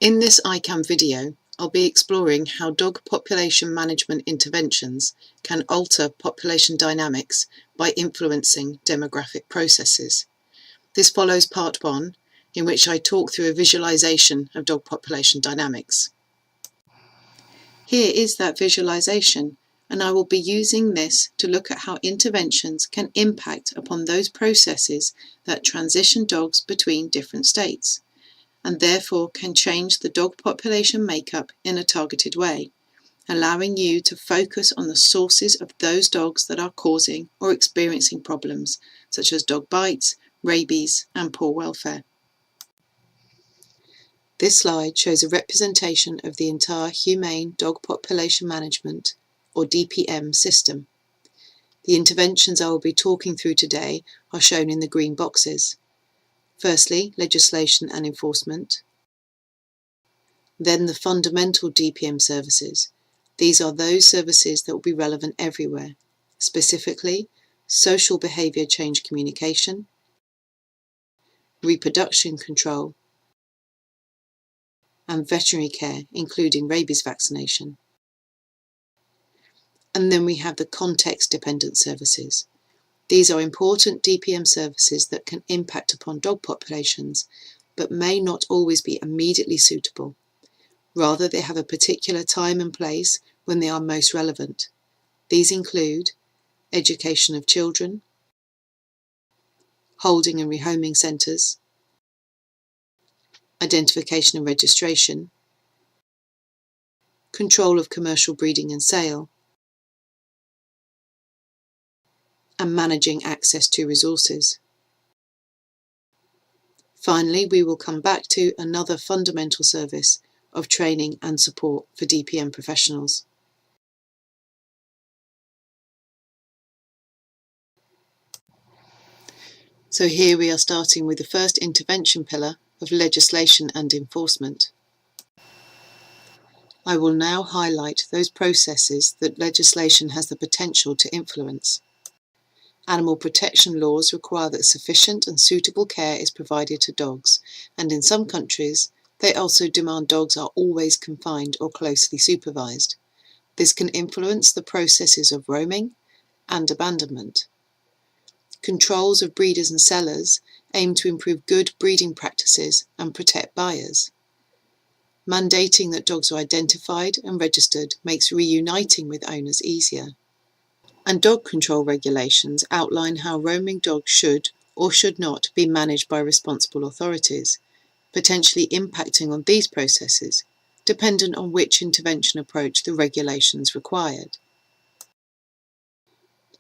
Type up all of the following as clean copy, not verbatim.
In this ICAM video, I'll be exploring how dog population management interventions can alter population dynamics by influencing demographic processes. This follows part 1, in which I talk through a visualization of dog population dynamics. Here is that visualization, and I will be using this to look at how interventions can impact upon those processes that transition dogs between different states, and therefore can change the dog population makeup in a targeted way, allowing you to focus on the sources of those dogs that are causing or experiencing problems, such as dog bites, rabies, and poor welfare. This slide shows a representation of the entire Humane Dog Population Management, or DPM, system. The interventions I will be talking through today are shown in the green boxes. Firstly, legislation and enforcement. Then the fundamental DPM services. These are those services that will be relevant everywhere, specifically social behaviour change communication, reproduction control, and veterinary care, including rabies vaccination. And then we have the context-dependent services. These are important DPM services that can impact upon dog populations, but may not always be immediately suitable. Rather, they have a particular time and place when they are most relevant. These include education of children, holding and rehoming centres, identification and registration, control of commercial breeding and sale, and managing access to resources. Finally, we will come back to another fundamental service of training and support for DPM professionals. So here we are starting with the first intervention pillar of legislation and enforcement. I will now highlight those processes that legislation has the potential to influence. Animal protection laws require that sufficient and suitable care is provided to dogs, and in some countries, they also demand dogs are always confined or closely supervised. This can influence the processes of roaming and abandonment. Controls of breeders and sellers aim to improve good breeding practices and protect buyers. Mandating that dogs are identified and registered makes reuniting with owners easier. And dog control regulations outline how roaming dogs should or should not be managed by responsible authorities, potentially impacting on these processes, dependent on which intervention approach the regulations required.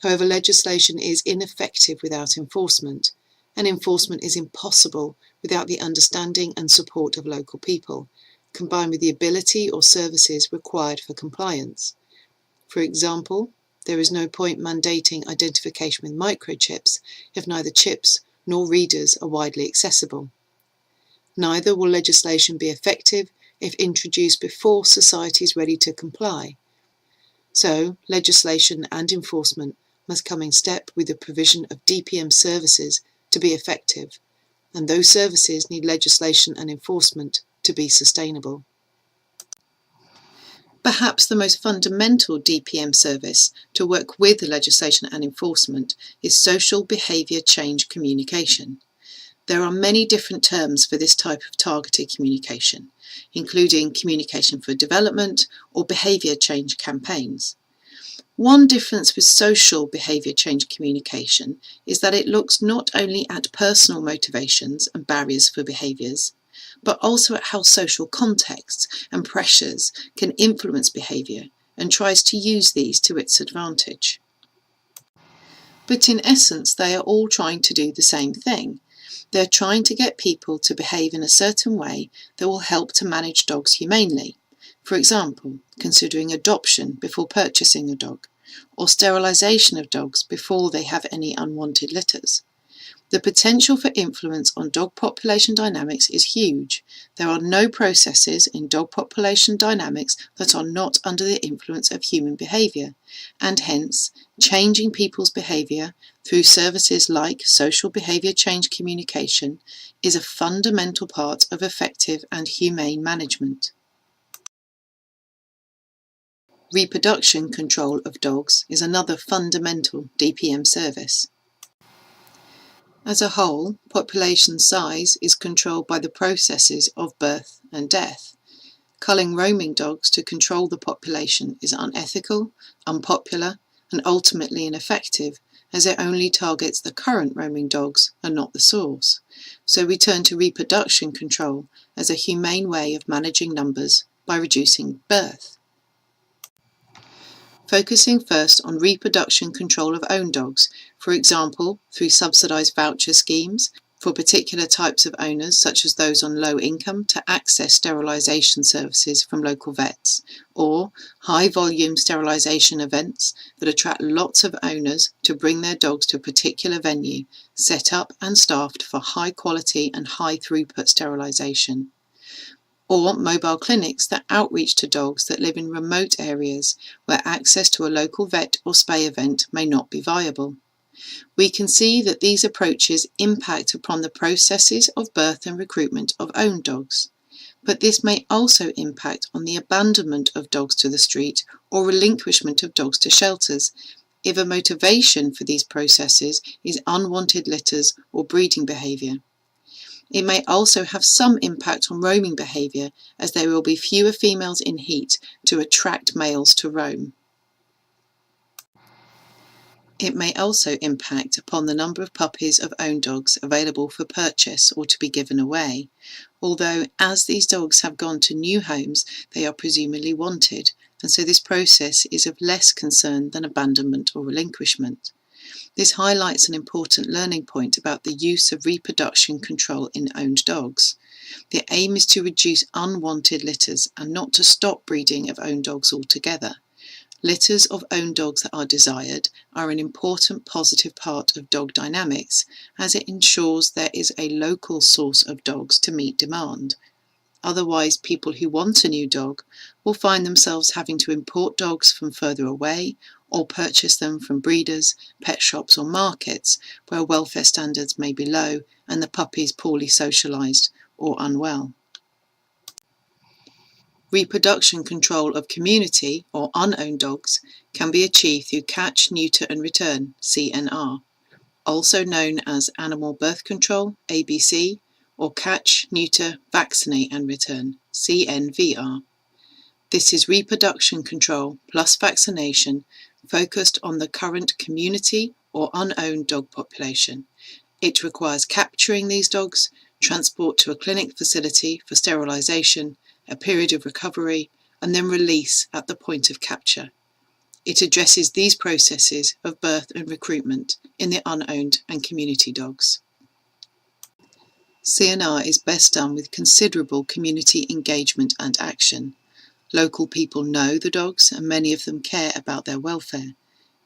However, legislation is ineffective without enforcement, and enforcement is impossible without the understanding and support of local people, combined with the ability or services required for compliance. For example, there is no point mandating identification with microchips if neither chips nor readers are widely accessible. Neither will legislation be effective if introduced before society is ready to comply. So, legislation and enforcement must come in step with the provision of DPM services to be effective, and those services need legislation and enforcement to be sustainable. Perhaps the most fundamental DPM service to work with legislation and enforcement is social behaviour change communication. There are many different terms for this type of targeted communication, including communication for development or behaviour change campaigns. One difference with social behaviour change communication is that it looks not only at personal motivations and barriers for behaviours, but also at how social contexts and pressures can influence behaviour and tries to use these to its advantage. But in essence, they are all trying to do the same thing. They're trying to get people to behave in a certain way that will help to manage dogs humanely. For example, considering adoption before purchasing a dog, or sterilisation of dogs before they have any unwanted litters. The potential for influence on dog population dynamics is huge. There are no processes in dog population dynamics that are not under the influence of human behaviour, and hence, changing people's behaviour, through services like social behaviour change communication is a fundamental part of effective and humane management. Reproduction control of dogs is another fundamental DPM service. As a whole, population size is controlled by the processes of birth and death. Culling roaming dogs to control the population is unethical, unpopular, and ultimately ineffective, as it only targets the current roaming dogs and not the source. So we turn to reproduction control as a humane way of managing numbers by reducing birth. Focusing first on reproduction control of own dogs, for example through subsidised voucher schemes for particular types of owners such as those on low income to access sterilisation services from local vets, or high volume sterilisation events that attract lots of owners to bring their dogs to a particular venue, set up and staffed for high quality and high throughput sterilisation. Or mobile clinics that outreach to dogs that live in remote areas where access to a local vet or spay event may not be viable. We can see that these approaches impact upon the processes of birth and recruitment of owned dogs, but this may also impact on the abandonment of dogs to the street or relinquishment of dogs to shelters, if a motivation for these processes is unwanted litters or breeding behaviour. It may also have some impact on roaming behaviour, as there will be fewer females in heat to attract males to roam. It may also impact upon the number of puppies of owned dogs available for purchase or to be given away, although as these dogs have gone to new homes they are presumably wanted, and so this process is of less concern than abandonment or relinquishment. This highlights an important learning point about the use of reproduction control in owned dogs. The aim is to reduce unwanted litters and not to stop breeding of owned dogs altogether. Litters of owned dogs that are desired are an important positive part of dog dynamics, as it ensures there is a local source of dogs to meet demand. Otherwise, people who want a new dog will find themselves having to import dogs from further away or purchase them from breeders, pet shops or markets where welfare standards may be low and the puppies poorly socialised or unwell. Reproduction control of community or unowned dogs can be achieved through catch, neuter and return, CNR, also known as animal birth control, ABC, or catch, neuter, vaccinate and return, CNVR. This is reproduction control plus vaccination focused on the current community or unowned dog population. It requires capturing these dogs, transport to a clinic facility for sterilisation, a period of recovery, and then release at the point of capture. It addresses these processes of birth and recruitment in the unowned and community dogs. CNR is best done with considerable community engagement and action. Local people know the dogs and many of them care about their welfare.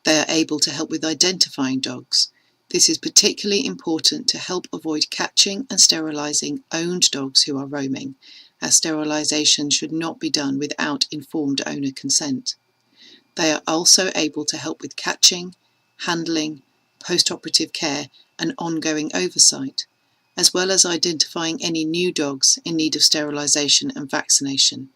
They are able to help with identifying dogs. This is particularly important to help avoid catching and sterilising owned dogs who are roaming, as sterilisation should not be done without informed owner consent. They are also able to help with catching, handling, post-operative care and ongoing oversight, as well as identifying any new dogs in need of sterilisation and vaccination.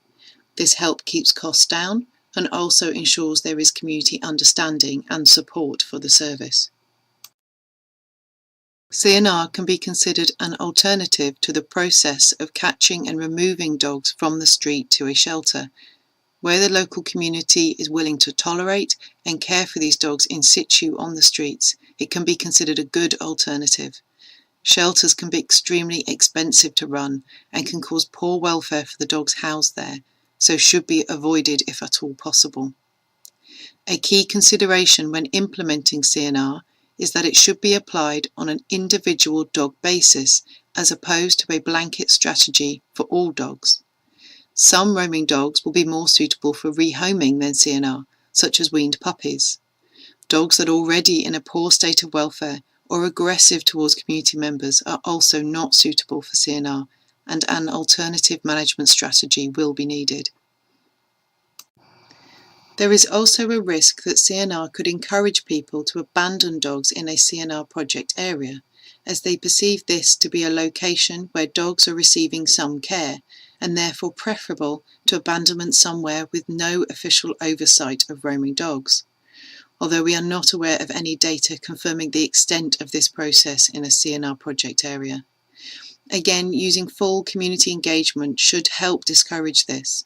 This help keeps costs down and also ensures there is community understanding and support for the service. CNR can be considered an alternative to the process of catching and removing dogs from the street to a shelter. Where the local community is willing to tolerate and care for these dogs in situ on the streets, it can be considered a good alternative. Shelters can be extremely expensive to run and can cause poor welfare for the dogs housed there, so should be avoided if at all possible. A key consideration when implementing CNR is that it should be applied on an individual dog basis as opposed to a blanket strategy for all dogs. Some roaming dogs will be more suitable for rehoming than CNR, such as weaned puppies. Dogs that are already in a poor state of welfare or aggressive towards community members are also not suitable for CNR, and an alternative management strategy will be needed. There is also a risk that CNR could encourage people to abandon dogs in a CNR project area, as they perceive this to be a location where dogs are receiving some care, and therefore preferable to abandonment somewhere with no official oversight of roaming dogs, although we are not aware of any data confirming the extent of this process in a CNR project area. Again, using full community engagement should help discourage this.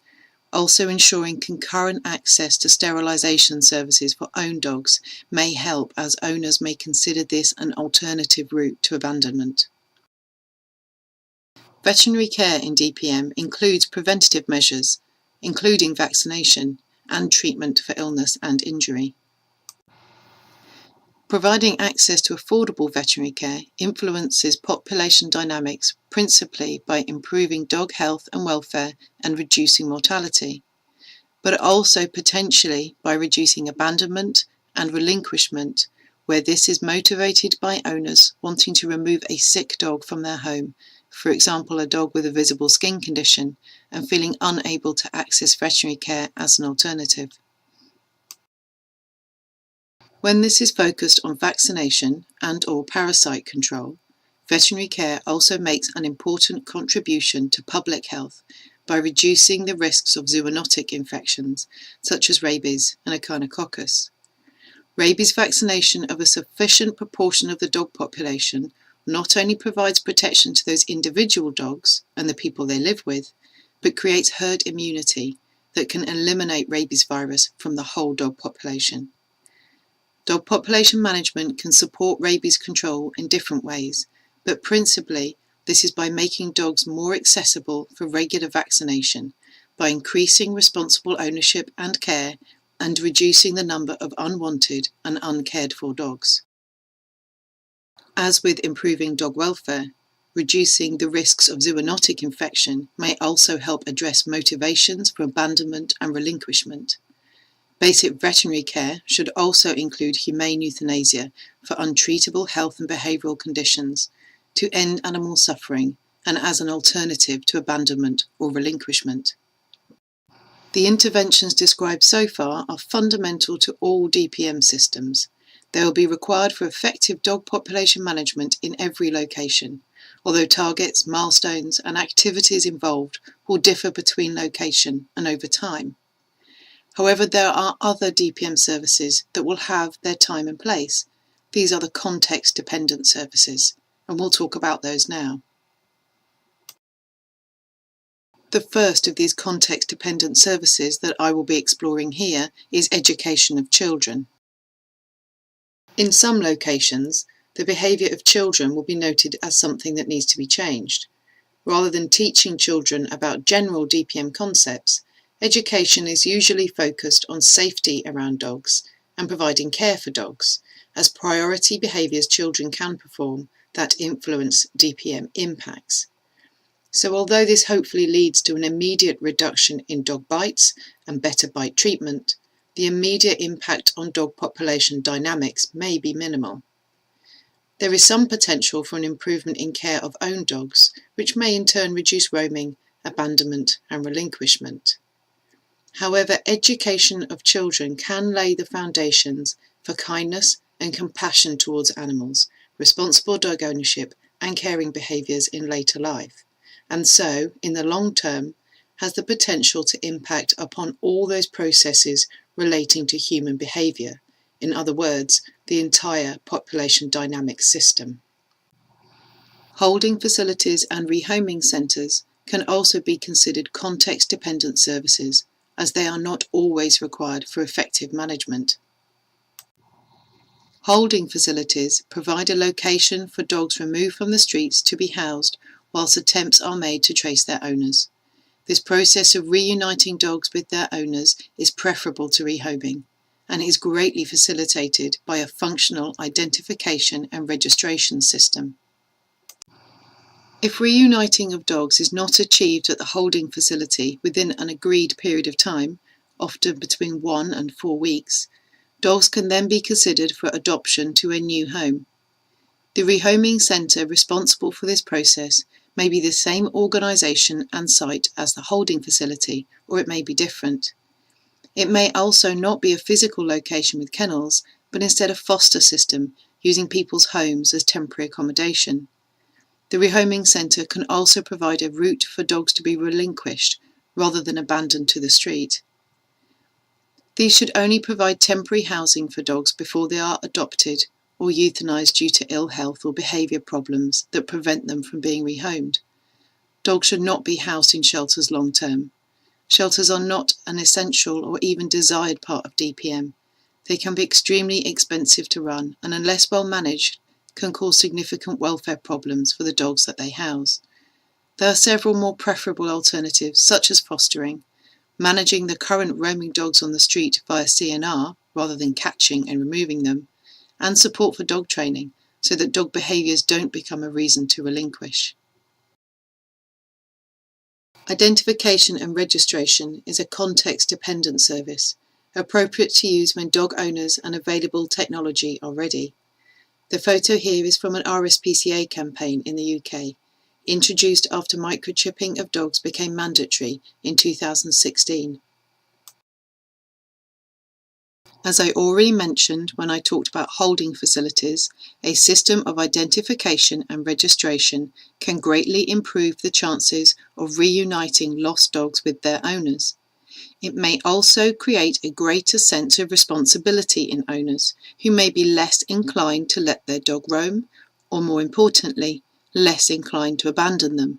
Also, ensuring concurrent access to sterilisation services for owned dogs may help, as owners may consider this an alternative route to abandonment. Veterinary care in DPM includes preventative measures, including vaccination and treatment for illness and injury. Providing access to affordable veterinary care influences population dynamics principally by improving dog health and welfare and reducing mortality, but also potentially by reducing abandonment and relinquishment, where this is motivated by owners wanting to remove a sick dog from their home, for example a dog with a visible skin condition, and feeling unable to access veterinary care as an alternative. When this is focused on vaccination and/or parasite control, veterinary care also makes an important contribution to public health by reducing the risks of zoonotic infections such as rabies and echinococcus. Rabies vaccination of a sufficient proportion of the dog population not only provides protection to those individual dogs and the people they live with, but creates herd immunity that can eliminate rabies virus from the whole dog population. Dog population management can support rabies control in different ways, but principally this is by making dogs more accessible for regular vaccination, by increasing responsible ownership and care, and reducing the number of unwanted and uncared for dogs. As with improving dog welfare, reducing the risks of zoonotic infection may also help address motivations for abandonment and relinquishment. Basic veterinary care should also include humane euthanasia for untreatable health and behavioural conditions, to end animal suffering and as an alternative to abandonment or relinquishment. The interventions described so far are fundamental to all DPM systems. They will be required for effective dog population management in every location, although targets, milestones and activities involved will differ between location and over time. However, there are other DPM services that will have their time and place. These are the context-dependent services, and we'll talk about those now. The first of these context-dependent services that I will be exploring here is education of children. In some locations, the behaviour of children will be noted as something that needs to be changed. Rather than teaching children about general DPM concepts, education is usually focused on safety around dogs and providing care for dogs, as priority behaviours children can perform that influence DPM impacts. So although this hopefully leads to an immediate reduction in dog bites and better bite treatment, the immediate impact on dog population dynamics may be minimal. There is some potential for an improvement in care of owned dogs, which may in turn reduce roaming, abandonment and relinquishment. However, education of children can lay the foundations for kindness and compassion towards animals, responsible dog ownership and caring behaviours in later life, and so, in the long term, has the potential to impact upon all those processes relating to human behaviour, in other words, the entire population dynamic system. Holding facilities and rehoming centres can also be considered context-dependent services, as they are not always required for effective management. Holding facilities provide a location for dogs removed from the streets to be housed whilst attempts are made to trace their owners. This process of reuniting dogs with their owners is preferable to rehoming, and is greatly facilitated by a functional identification and registration system. If reuniting of dogs is not achieved at the holding facility within an agreed period of time, often between 1 and 4 weeks, dogs can then be considered for adoption to a new home. The rehoming centre responsible for this process may be the same organisation and site as the holding facility, or it may be different. It may also not be a physical location with kennels, but instead a foster system using people's homes as temporary accommodation. The rehoming centre can also provide a route for dogs to be relinquished rather than abandoned to the street. These should only provide temporary housing for dogs before they are adopted or euthanised due to ill health or behaviour problems that prevent them from being rehomed. Dogs should not be housed in shelters long term. Shelters are not an essential or even desired part of DPM. They can be extremely expensive to run and, unless well managed, can cause significant welfare problems for the dogs that they house. There are several more preferable alternatives, such as fostering, managing the current roaming dogs on the street via CNR rather than catching and removing them, and support for dog training so that dog behaviours don't become a reason to relinquish. Identification and registration is a context-dependent service, appropriate to use when dog owners and available technology are ready. The photo here is from an RSPCA campaign in the UK, introduced after microchipping of dogs became mandatory in 2016. As I already mentioned when I talked about holding facilities, a system of identification and registration can greatly improve the chances of reuniting lost dogs with their owners. It may also create a greater sense of responsibility in owners who may be less inclined to let their dog roam, or more importantly, less inclined to abandon them.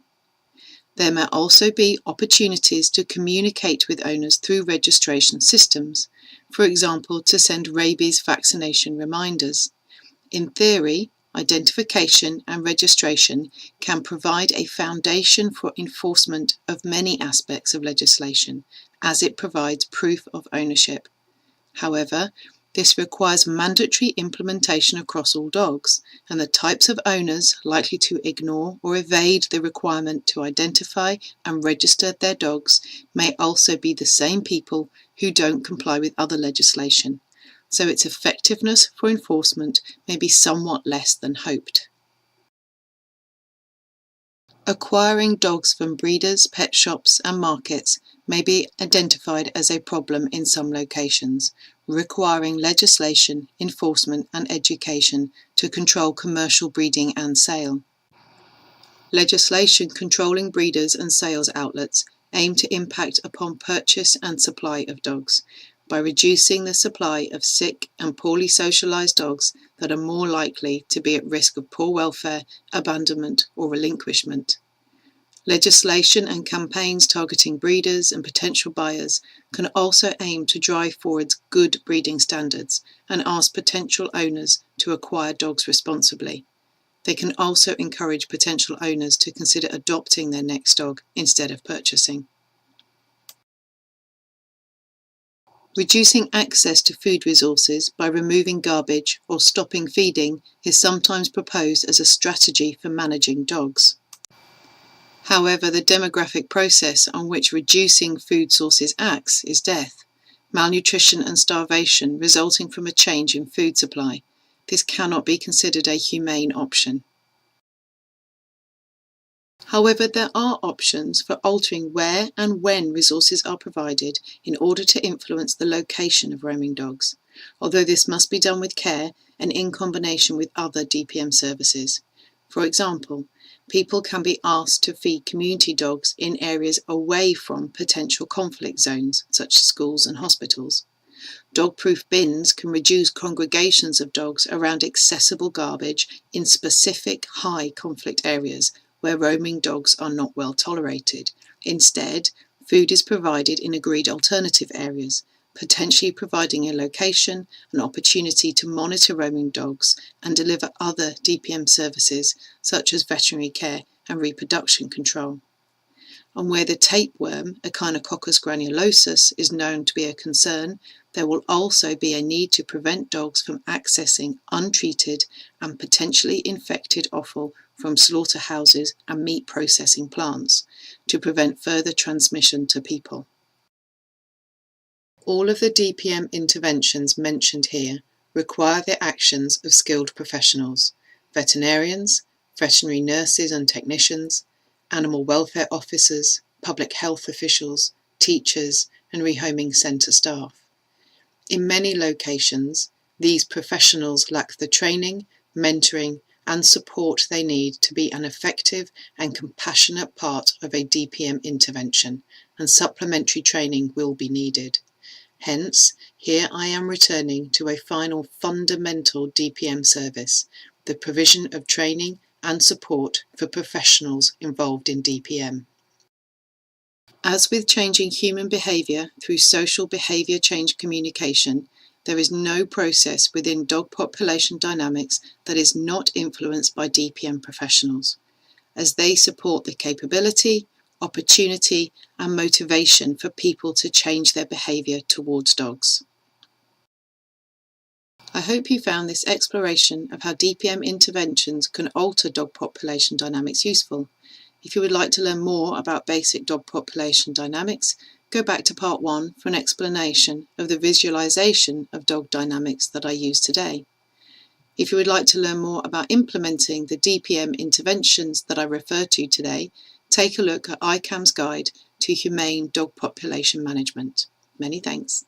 There may also be opportunities to communicate with owners through registration systems, for example, to send rabies vaccination reminders. In theory, identification and registration can provide a foundation for enforcement of many aspects of legislation, as it provides proof of ownership. However, this requires mandatory implementation across all dogs, and the types of owners likely to ignore or evade the requirement to identify and register their dogs may also be the same people who don't comply with other legislation, so its effectiveness for enforcement may be somewhat less than hoped. Acquiring dogs from breeders, pet shops and markets may be identified as a problem in some locations, requiring legislation, enforcement and education to control commercial breeding and sale. Legislation controlling breeders and sales outlets aim to impact upon purchase and supply of dogs by reducing the supply of sick and poorly socialised dogs that are more likely to be at risk of poor welfare, abandonment or relinquishment. Legislation and campaigns targeting breeders and potential buyers can also aim to drive forward good breeding standards and ask potential owners to acquire dogs responsibly. They can also encourage potential owners to consider adopting their next dog instead of purchasing. Reducing access to food resources by removing garbage or stopping feeding is sometimes proposed as a strategy for managing dogs. However, the demographic process on which reducing food sources acts is death, malnutrition and starvation resulting from a change in food supply. This cannot be considered a humane option. However, there are options for altering where and when resources are provided in order to influence the location of roaming dogs, although this must be done with care and in combination with other DPM services. For example, people can be asked to feed community dogs in areas away from potential conflict zones, such as schools and hospitals. Dog-proof bins can reduce congregations of dogs around accessible garbage in specific high conflict areas where roaming dogs are not well tolerated. Instead, food is provided in agreed alternative areas, potentially providing a location, an opportunity to monitor roaming dogs and deliver other DPM services such as veterinary care and reproduction control. And where the tapeworm, Echinococcus granulosus, is known to be a concern, there will also be a need to prevent dogs from accessing untreated and potentially infected offal from slaughterhouses and meat processing plants to prevent further transmission to people. All of the DPM interventions mentioned here require the actions of skilled professionals, veterinarians, veterinary nurses and technicians, animal welfare officers, public health officials, teachers, and rehoming centre staff. In many locations, these professionals lack the training, mentoring, and support they need to be an effective and compassionate part of a DPM intervention, and supplementary training will be needed. Hence, here I am returning to a final fundamental DPM service, the provision of training and support for professionals involved in DPM. As with changing human behaviour through social behaviour change communication, there is no process within dog population dynamics that is not influenced by DPM professionals, as they support the capability, opportunity, and motivation for people to change their behaviour towards dogs. I hope you found this exploration of how DPM interventions can alter dog population dynamics useful. If you would like to learn more about basic dog population dynamics, go back to part 1 for an explanation of the visualization of dog dynamics that I used today. If you would like to learn more about implementing the DPM interventions that I referred to today, take a look at ICAM's Guide to Humane Dog Population Management. Many thanks.